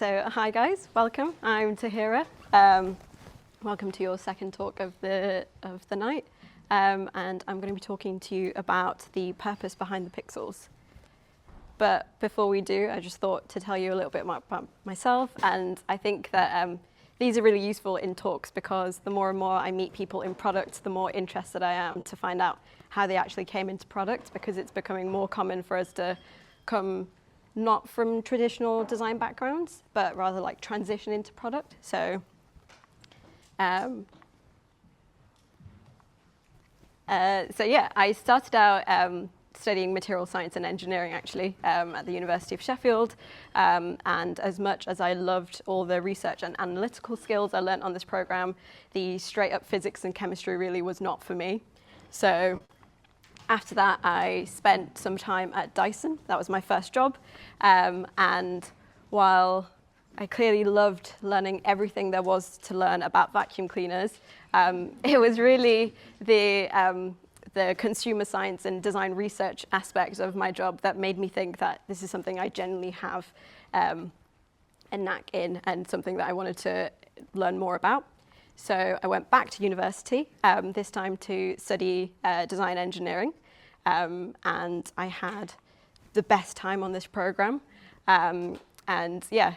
So hi guys, welcome. I'm Tahira. Welcome to your second talk of the night. And I'm going to be talking to you about the purpose behind the pixels. But before we do, I just thought to tell you a little bit about myself. And I think that these are really useful in talks because the more and more I meet people in product, the more interested I am to find out how they actually came into product, because it's becoming more common for us to come not from traditional design backgrounds, but rather like transition into product. So, yeah, I started out studying material science and engineering actually at the University of Sheffield. And as much as I loved all the research and analytical skills I learned on this program, the straight up physics and chemistry really was not for me. So after that, I spent some time at Dyson. That was my first job. And while I clearly loved learning everything there was to learn about vacuum cleaners, it was really the consumer science and design research aspect of my job that made me think that this is something I genuinely have a knack in and something that I wanted to learn more about. So I went back to university, this time to study design engineering, and I had the best time on this program. And yeah,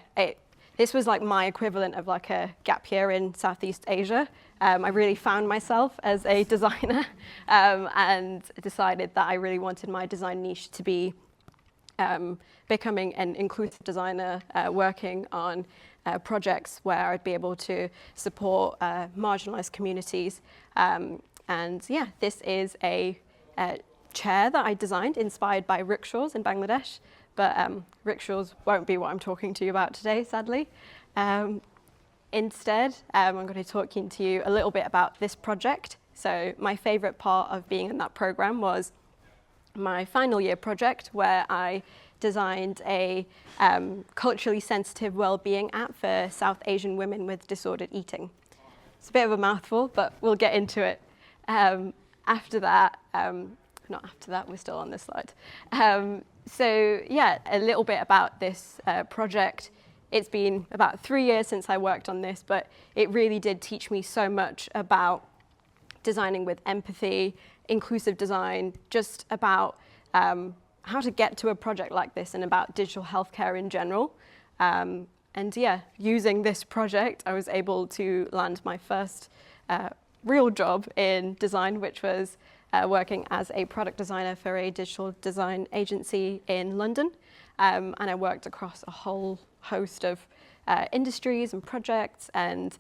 this was like my equivalent of like a gap year in Southeast Asia. I really found myself as a designer and decided that I really wanted my design niche to be becoming an inclusive designer, working on projects where I'd be able to support marginalized communities. And yeah, this is a chair that I designed inspired by rickshaws in Bangladesh, but rickshaws won't be what I'm talking to you about today, sadly. Instead, I'm going to be talking to you a little bit about this project. So my favorite part of being in that program was my final year project, where I designed a culturally sensitive well-being app for South Asian women with disordered eating. It's a bit of a mouthful, but we'll get into it. After that, not after that, we're still on this slide. So yeah, a little bit about this project. It's been about 3 years since I worked on this, but it really did teach me so much about designing with empathy, inclusive design, just about how to get to a project like this and about digital healthcare in general. And yeah, using this project, I was able to land my first real job in design, which was working as a product designer for a digital design agency in London. And I worked across a whole host of industries and projects, and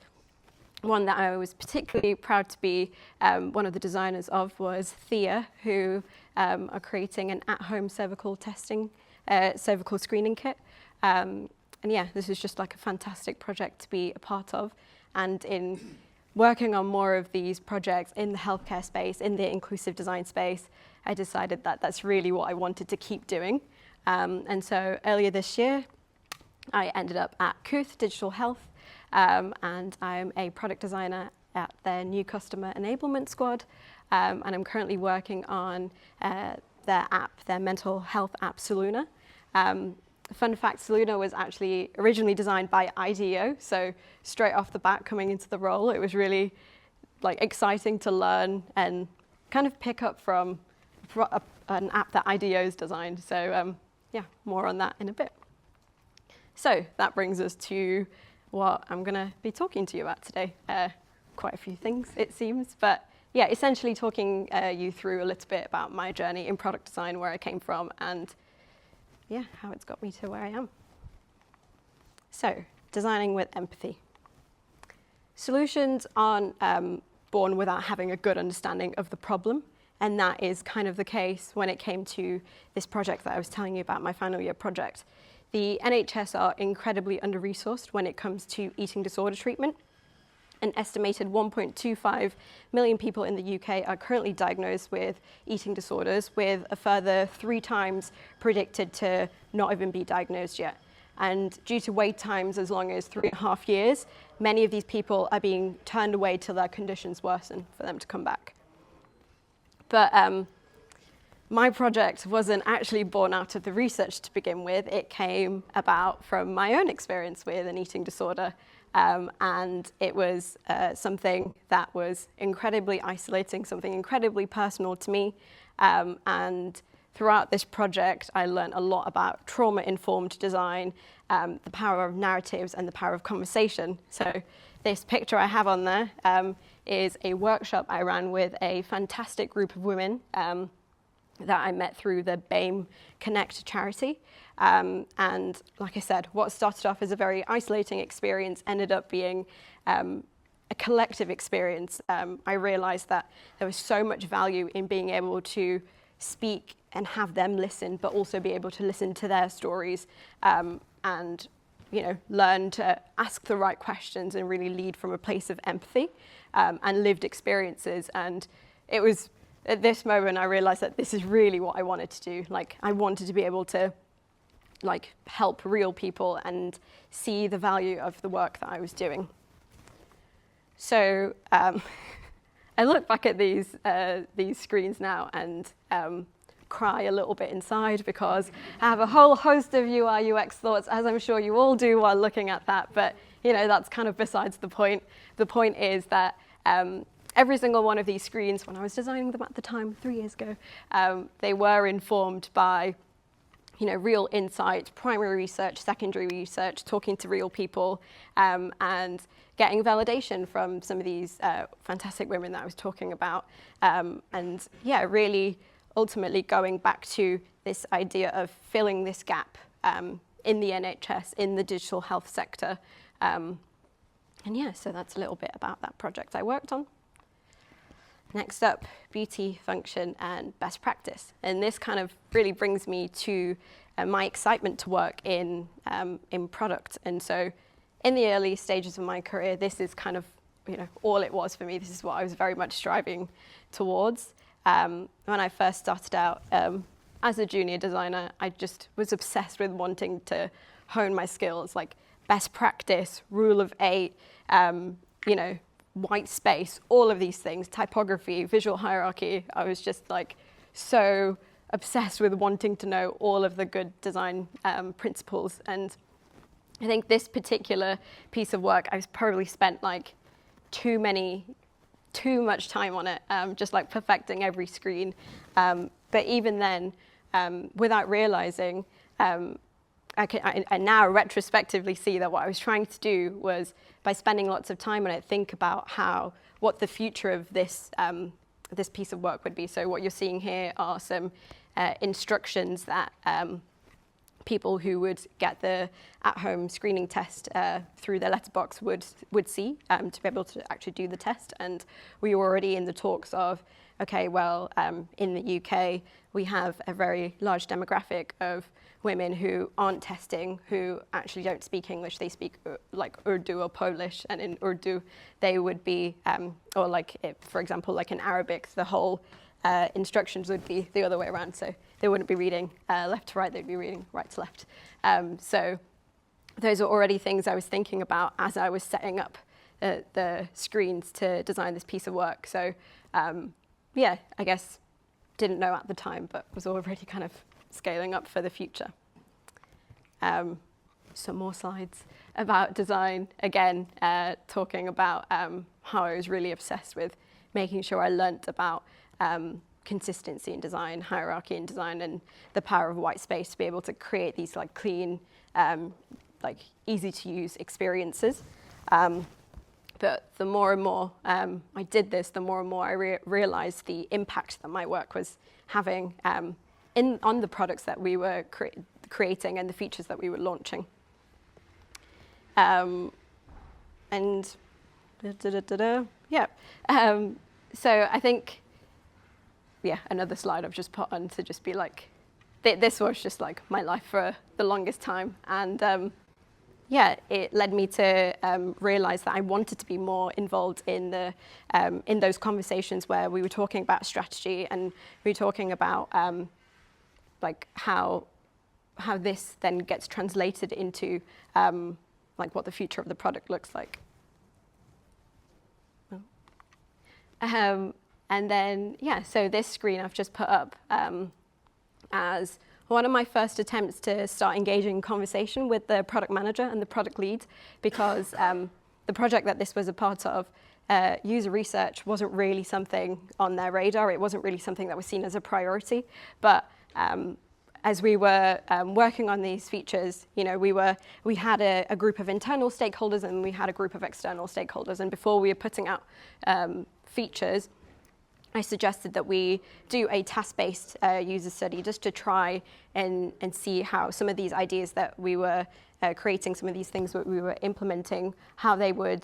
one that I was particularly proud to be one of the designers of was Thea, who are creating an at-home cervical screening kit. And yeah, this is just like a fantastic project to be a part of. And in working on more of these projects in the healthcare space, in the inclusive design space, I decided that that's really what I wanted to keep doing. And so earlier this year, I ended up at Kooth Digital Health, and I'm a product designer at their new customer enablement squad. And I'm currently working on their app, their mental health app, Saluna. Fun fact, Saluna was actually originally designed by IDEO, so straight off the bat coming into the role, it was really like exciting to learn and kind of pick up from an app that IDEO's designed. So yeah, more on that in a bit. So that brings us to what I'm going to be talking to you about today. Quite a few things, it seems, but yeah, essentially talking you through a little bit about my journey in product design, where I came from, and yeah, how it's got me to where I am. So, designing with empathy. Solutions aren't born without having a good understanding of the problem, and that is kind of the case when it came to this project that I was telling you about, my final year project. The NHS are incredibly under-resourced when it comes to eating disorder treatment. An estimated 1.25 million people in the UK are currently diagnosed with eating disorders, with a further 3 times predicted to not even be diagnosed yet. And due to wait times as long as 3.5 years, many of these people are being turned away till their conditions worsen for them to come back. But my project wasn't actually born out of the research to begin with. It came about from my own experience with an eating disorder. And it was something that was incredibly isolating, something incredibly personal to me. And throughout this project, I learned a lot about trauma-informed design, the power of narratives, and the power of conversation. So this picture I have on there is a workshop I ran with a fantastic group of women that I met through the BAME Connect charity. And like I said, what started off as a very isolating experience ended up being a collective experience. I realized that there was so much value in being able to speak and have them listen, but also be able to listen to their stories and learn to ask the right questions and really lead from a place of empathy and lived experiences. And it was at this moment I realized that this is really what I wanted to do. Like, I wanted to be able to help real people and see the value of the work that I was doing. So I look back at these screens now and cry a little bit inside, because I have a whole host of UI UX thoughts, as I'm sure you all do while looking at that, but that's kind of besides the point. The point is that every single one of these screens, when I was designing them at the time, 3 years ago, they were informed by real insight, primary research, secondary research, talking to real people, and getting validation from some of these fantastic women that I was talking about. And yeah, really ultimately going back to this idea of filling this gap in the NHS, in the digital health sector. And yeah, so that's a little bit about that project I worked on. Next up, beauty, function, and best practice. And this kind of really brings me to my excitement to work in product. And so in the early stages of my career, this is kind of all it was for me. This is what I was very much striving towards. When I first started out as a junior designer, I just was obsessed with wanting to hone my skills, like best practice, rule of 8, white space, all of these things, typography, visual hierarchy. I was just so obsessed with wanting to know all of the good design principles. And I think this particular piece of work, I've probably spent too much time on it, just perfecting every screen. But even then, without realizing, I now retrospectively see that what I was trying to do was, by spending lots of time on it, think about what the future of this piece of work would be. So what you're seeing here are some instructions that people who would get the at-home screening test through their letterbox would see to be able to actually do the test. And we were already in the talks of, okay, well, in the UK, we have a very large demographic of women who aren't testing, who actually don't speak English. They speak Urdu or Polish, and in Urdu they would be, for example, in Arabic, the whole instructions would be the other way around. So they wouldn't be reading left to right, they'd be reading right to left. So those are already things I was thinking about as I was setting up the screens to design this piece of work. So yeah, I guess didn't know at the time, but was already kind of scaling up for the future. Some more slides about design. Again, talking about how I was really obsessed with making sure I learnt about consistency in design, hierarchy in design, and the power of white space to be able to create these clean, easy to use experiences. But the more and more I did this, the more and more I realized the impact that my work was having on the products that we were creating and the features that we were launching. And yeah, so I think, yeah, another slide I've just put on to just be this was just my life for the longest time. And yeah, it led me to realize that I wanted to be more involved in those conversations where we were talking about strategy, and we were talking about how this then gets translated into what the future of the product looks like. And then, yeah, so this screen I've just put up as one of my first attempts to start engaging in conversation with the product manager and the product lead, because the project that this was a part of, user research wasn't really something on their radar. It wasn't really something that was seen as a priority. But as we were working on these features, we had a group of internal stakeholders and we had a group of external stakeholders. And before we were putting out features, I suggested that we do a task-based user study just to try and see how some of these ideas that we were creating, some of these things that we were implementing, how they would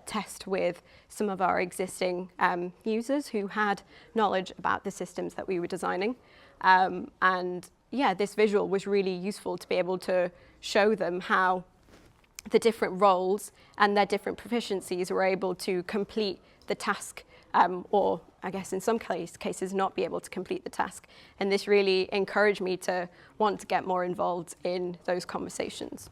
test with some of our existing users who had knowledge about the systems that we were designing. And yeah, this visual was really useful to be able to show them how the different roles and their different proficiencies were able to complete the task, or I guess in some cases not be able to complete the task. And this really encouraged me to want to get more involved in those conversations.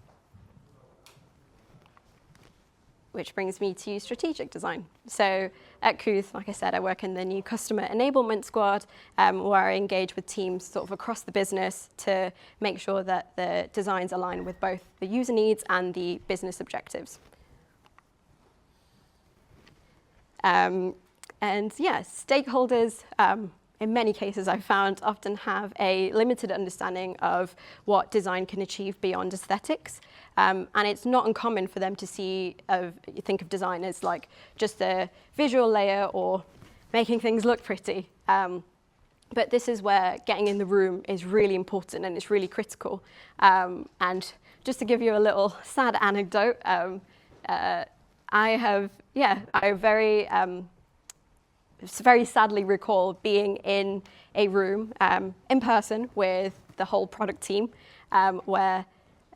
Which brings me to strategic design. So at Kooth, like I said, I work in the new customer enablement squad, where I engage with teams sort of across the business to make sure that the designs align with both the user needs and the business objectives. And yeah, stakeholders, in many cases I've found, often have a limited understanding of what design can achieve beyond aesthetics. And it's not uncommon for them to think of design as like just a visual layer or making things look pretty. But this is where getting in the room is really important and it's really critical. And just to give you a little sad anecdote, I very sadly recall being in a room in person with the whole product team, where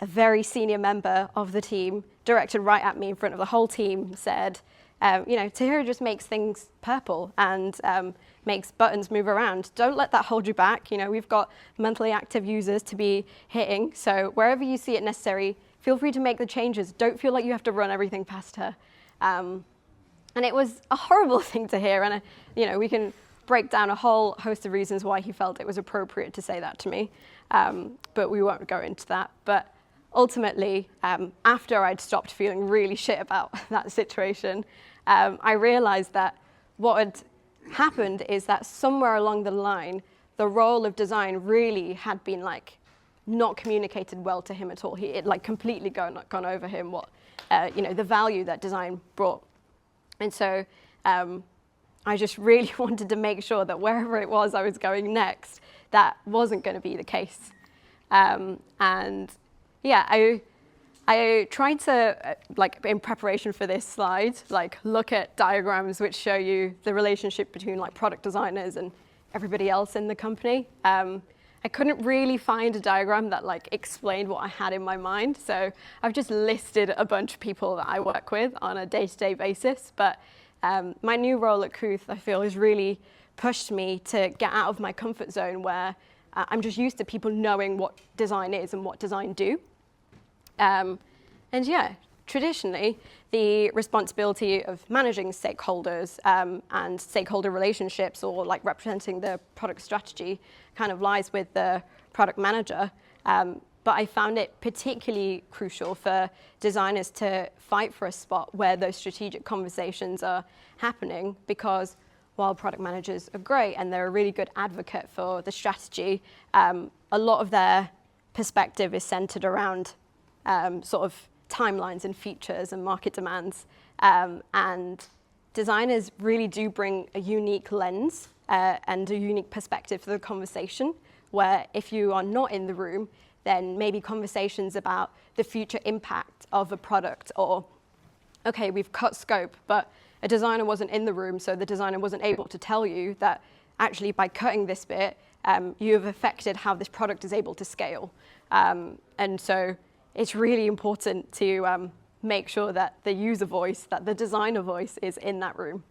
a very senior member of the team directed right at me in front of the whole team, said, Tahira just makes things purple and makes buttons move around. Don't let that hold you back. We've got monthly active users to be hitting, so wherever you see it necessary, feel free to make the changes. Don't feel like you have to run everything past her. And it was a horrible thing to hear, and we can break down a whole host of reasons why he felt it was appropriate to say that to me, but we won't go into that. But ultimately, after I'd stopped feeling really shit about that situation, I realized that what had happened is that somewhere along the line, the role of design really had been not communicated well to him at all. It completely gone over him what the value that design brought. And so I just really wanted to make sure that wherever it was I was going next, that wasn't going to be the case. And yeah, I tried to, in preparation for this slide, look at diagrams which show you the relationship between product designers and everybody else in the company. I couldn't really find a diagram that explained what I had in my mind. So I've just listed a bunch of people that I work with on a day-to-day basis. But my new role at Kooth, I feel, has really pushed me to get out of my comfort zone where I'm just used to people knowing what design is and what design do. And yeah, traditionally, the responsibility of managing stakeholders and stakeholder relationships, or representing the product strategy, kind of lies with the product manager. But I found it particularly crucial for designers to fight for a spot where those strategic conversations are happening, because while product managers are great and they're a really good advocate for the strategy, a lot of their perspective is centered around sort of timelines and features and market demands. And designers really do bring a unique lens and a unique perspective to the conversation, where if you are not in the room, then maybe conversations about the future impact of a product, or, okay, we've cut scope, but a designer wasn't in the room, so the designer wasn't able to tell you that actually by cutting this bit, you have affected how this product is able to scale. And so it's really important to make sure that the user voice, that the designer voice is in that room.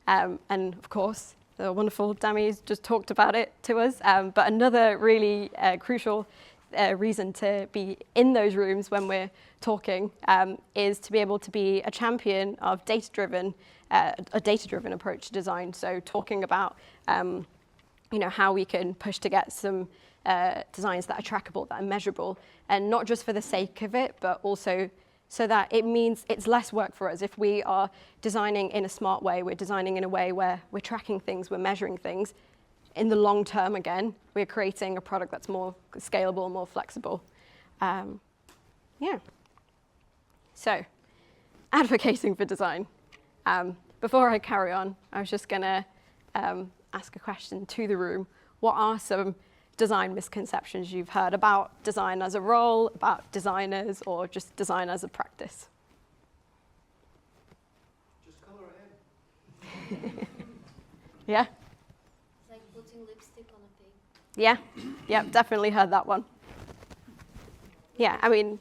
And of course, the wonderful Dami's just talked about it to us. But another really crucial reason to be in those rooms when we're talking is to be able to be a champion of a data-driven approach to design. So talking about how we can push to get some designs that are trackable, that are measurable, and not just for the sake of it, but also so that it means it's less work for us. If we are designing in a smart way, we're designing in a way where we're tracking things, we're measuring things, in the long term, again, we're creating a product that's more scalable, more flexible. So, advocating for design. Before I carry on, I was just going to ask a question to the room. What are some design misconceptions you've heard about design as a role, about designers, or just design as a practice? Just color it in. Yeah? It's like putting lipstick on a pig. Yeah? Yep, definitely heard that one. Yeah, I mean,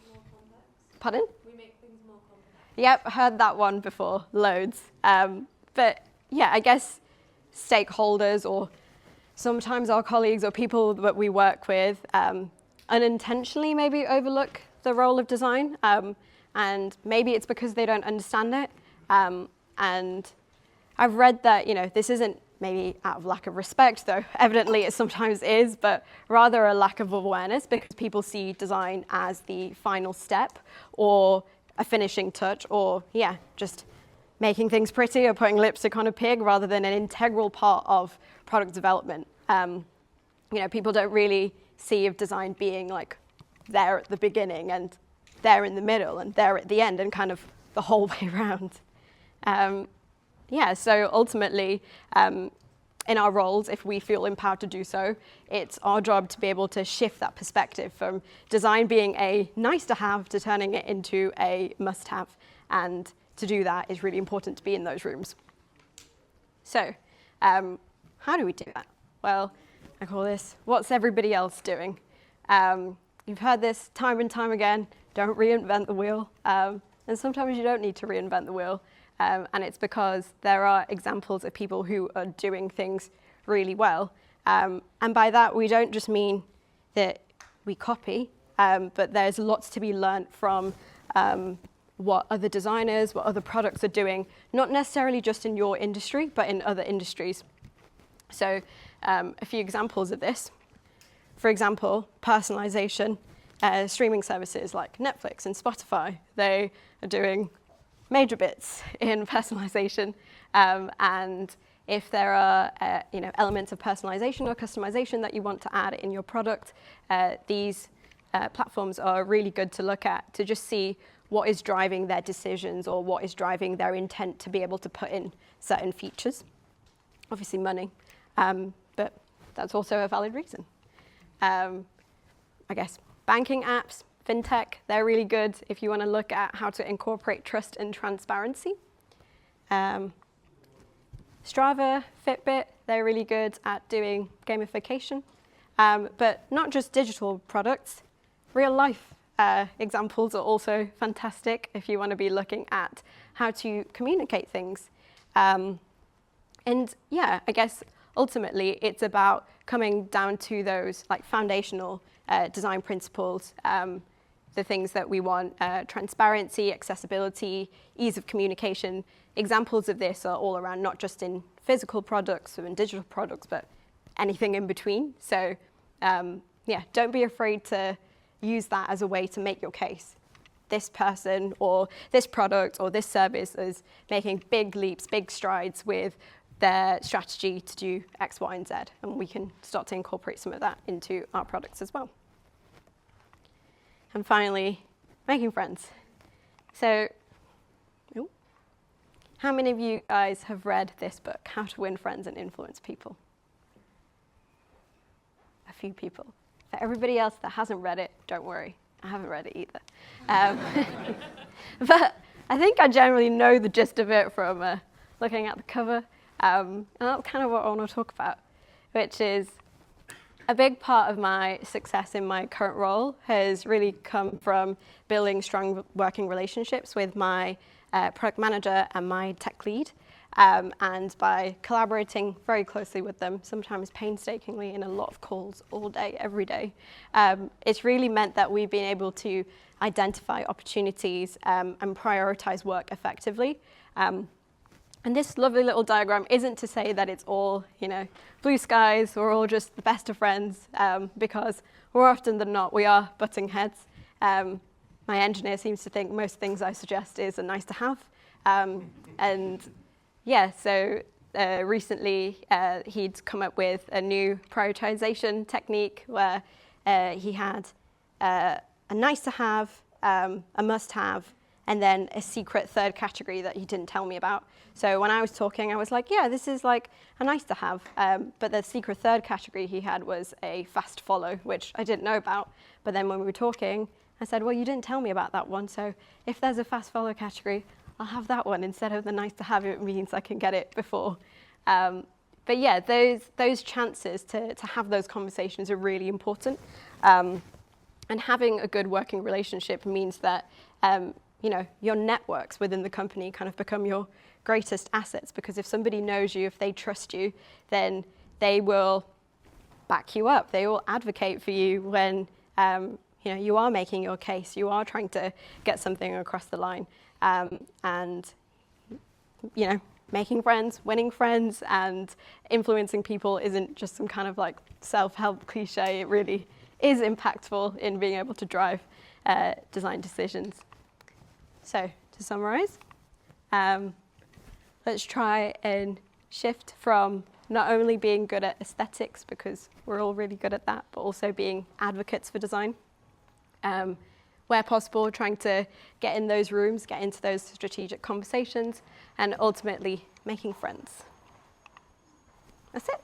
pardon? We make things more complex. Yep, heard that one before, loads. But yeah, I guess stakeholders or sometimes our colleagues or people that we work with unintentionally maybe overlook the role of design. And maybe it's because they don't understand it. And I've read that, this isn't maybe out of lack of respect, though evidently it sometimes is, but rather a lack of awareness because people see design as the final step or a finishing touch or, just making things pretty or putting lipstick on a pig rather than an integral part of product development. People don't really see of design being like there at the beginning and there in the middle and there at the end and kind of the whole way around. So ultimately, in our roles, if we feel empowered to do so, it's our job to be able to shift that perspective from design being a nice to have to turning it into a must have. And to do that is really important to be in those rooms. So how do we do that? Well, I call this, what's everybody else doing? You've heard this time and time again, don't reinvent the wheel. And sometimes you don't need to reinvent the wheel. And it's because there are examples of people who are doing things really well. And by that, we don't just mean that we copy, but there's lots to be learned from what other designers, what other products are doing, not necessarily just in your industry, but in other industries. So a few examples of this. For example, personalization. Streaming services like Netflix and Spotify, they are doing major bits in personalization. And if there are elements of personalization or customization that you want to add in your product, these platforms are really good to look at to just see what is driving their decisions or what is driving their intent to be able to put in certain features. Obviously money, but that's also a valid reason. I guess banking apps, fintech, they're really good if you want to look at how to incorporate trust and transparency. Strava, Fitbit, they're really good at doing gamification, but not just digital products. Real life examples are also fantastic if you want to be looking at how to communicate things. I guess ultimately it's about coming down to those like foundational design principles, the things that we want, transparency, accessibility, ease of communication. Examples of this are all around, not just in physical products or in digital products, but anything in between. So don't be afraid to use that as a way to make your case. This person or this product or this service is making big leaps, big strides with their strategy to do X, Y, and Z. And we can start to incorporate some of that into our products as well. And finally, making friends. So, how many of you guys have read this book, How to Win Friends and Influence People? A few people. For everybody else that hasn't read it, don't worry. I haven't read it either. But I think I generally know the gist of it from looking at the cover. And that's kind of what I want to talk about, which is a big part of my success in my current role has really come from building strong working relationships with my product manager and my tech lead. And by collaborating very closely with them, sometimes painstakingly in a lot of calls all day, every day, it's really meant that we've been able to identify opportunities and prioritize work effectively. And this lovely little diagram isn't to say that it's all, blue skies, we're all just the best of friends, because more often than not, we are butting heads. My engineer seems to think most things I suggest is a nice to have. And yeah, so recently he'd come up with a new prioritization technique where he had a nice to have, a must have, and then a secret third category that he didn't tell me about. So when I was talking, I was like, yeah, this is like a nice to have. But the secret third category he had was a fast follow, which I didn't know about. But then when we were talking, I said, well, you didn't tell me about that one. So if there's a fast follow category, I'll have that one instead of the nice to have. It means I can get it before. But yeah, those chances to have those conversations are really important. And having a good working relationship means that your networks within the company kind of become your greatest assets, because if somebody knows you, if they trust you, then they will back you up. They will advocate for you when you are making your case, you are trying to get something across the line. And making friends, winning friends, and influencing people isn't just some kind of like self-help cliche. It really is impactful in being able to drive design decisions. So to summarize, let's try and shift from not only being good at aesthetics, because we're all really good at that, but also being advocates for design. Where possible, trying to get in those rooms, get into those strategic conversations, and ultimately making friends. That's it.